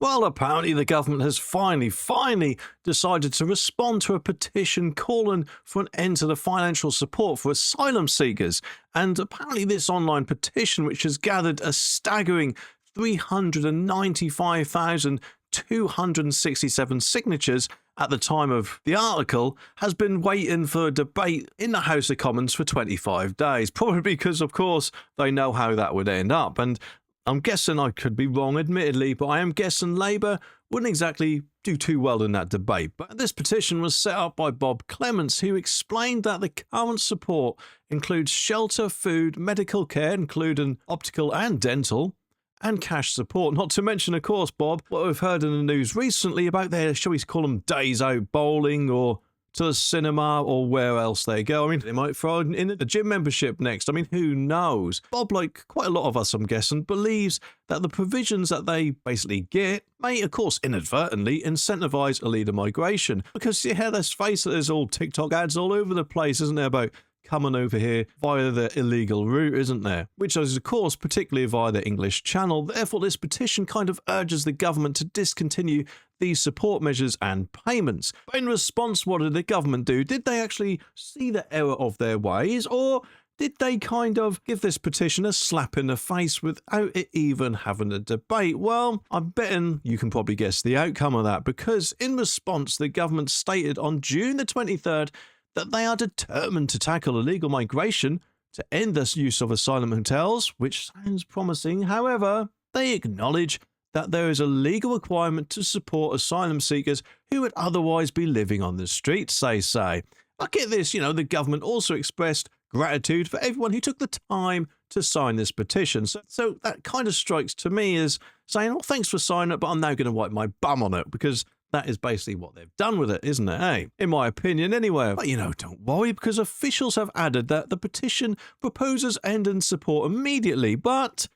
Well, apparently the government has finally decided to respond to a petition calling for an end to the financial support for asylum seekers. And apparently this online petition, which has gathered a staggering 395,267 signatures at the time of the article, has been waiting for a debate in the House of Commons for 25 days. Probably because, of course, they know how that would end up. And I'm guessing, I could be wrong admittedly, but I am guessing Labour wouldn't exactly do too well in that debate. But this petition was set up by Bob Clements, who explained that the current support includes shelter, food, medical care, including optical and dental, and cash support. Not to mention, of course, Bob, what we've heard in the news recently about their, shall we call them, days out bowling or to the cinema or where else they go. I mean, they might throw in a gym membership next. I mean, who knows? Bob, like quite a lot of us, I'm guessing, believes that the provisions that they basically get may, of course, inadvertently incentivize illegal migration. Because, yeah, let's face it, there's all TikTok ads all over the place, isn't there, about coming over here via the illegal route, isn't there? Which is, of course, particularly via the English channel. Therefore, this petition kind of urges the government to discontinue these support measures and payments. But in response, what did the government do? Did they actually see the error of their ways, or did they kind of give this petition a slap in the face without it even having a debate? Well, I'm betting you can probably guess the outcome of that, because in response, the government stated on June the 23rd that they are determined to tackle illegal migration, to end the use of asylum hotels, which sounds promising. However, they acknowledge that there is a legal requirement to support asylum seekers who would otherwise be living on the streets, they say. But get this, the government also expressed gratitude for everyone who took the time to sign this petition. So that kind of strikes to me as saying, oh, thanks for signing it, but I'm now going to wipe my bum on it, because that is basically what they've done with it, isn't it, eh? In my opinion, anyway. But, don't worry, because officials have added that the petition proposes ending support immediately. But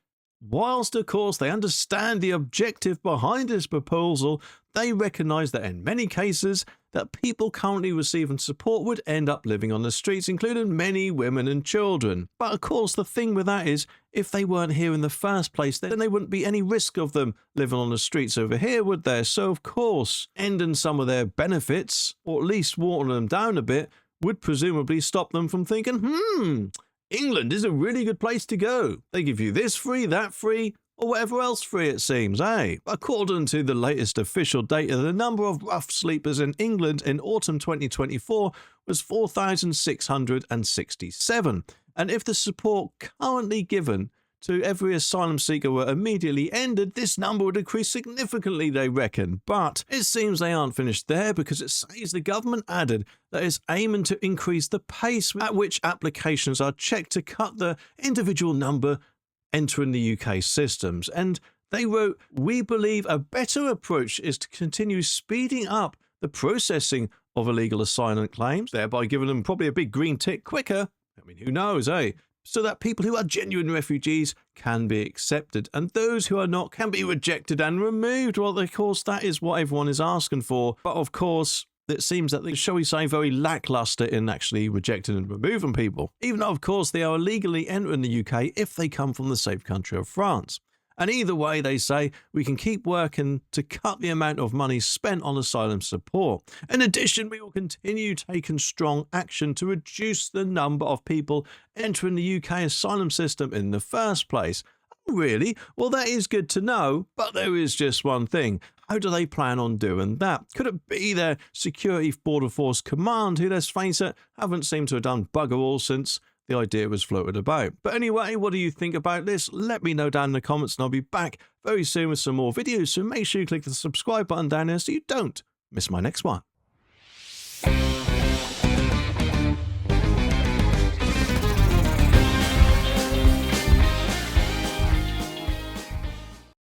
whilst, of course, they understand the objective behind this proposal, they recognise that in many cases that people currently receiving support would end up living on the streets, including many women and children. But of course, the thing with that is, if they weren't here in the first place, then there wouldn't be any risk of them living on the streets over here, would there? So of course, ending some of their benefits, or at least watering them down a bit, would presumably stop them from thinking, England is a really good place to go. They give you this free, that free, or whatever else free it seems, eh? According to the latest official data, the number of rough sleepers in England in autumn 2024 was 4,667. And if the support currently given to every asylum seeker were immediately ended, this number would increase significantly, they reckon. But it seems they aren't finished there, because it says the government added that it's aiming to increase the pace at which applications are checked to cut the individual number entering the UK systems. And they wrote, we believe a better approach is to continue speeding up the processing of illegal asylum claims, thereby giving them probably a big green tick quicker. I mean, who knows, eh? So that people who are genuine refugees can be accepted, and those who are not can be rejected and removed. Well, of course, that is what everyone is asking for. But of course, it seems that they, shall we say, very lackluster in actually rejecting and removing people, even though, of course, they are illegally entering the UK if they come from the safe country of France. And either way, they say, we can keep working to cut the amount of money spent on asylum support. In addition, we will continue taking strong action to reduce the number of people entering the UK asylum system in the first place. Really? Well, that is good to know, but there is just one thing. How do they plan on doing that? Could it be their Security Border Force Command, who, let's face it, haven't seemed to have done bugger all since the idea was floated about? But anyway, what do you think about this? Let me know down in the comments, and I'll be back very soon with some more videos, so make sure you click the subscribe button down there so you don't miss my next one.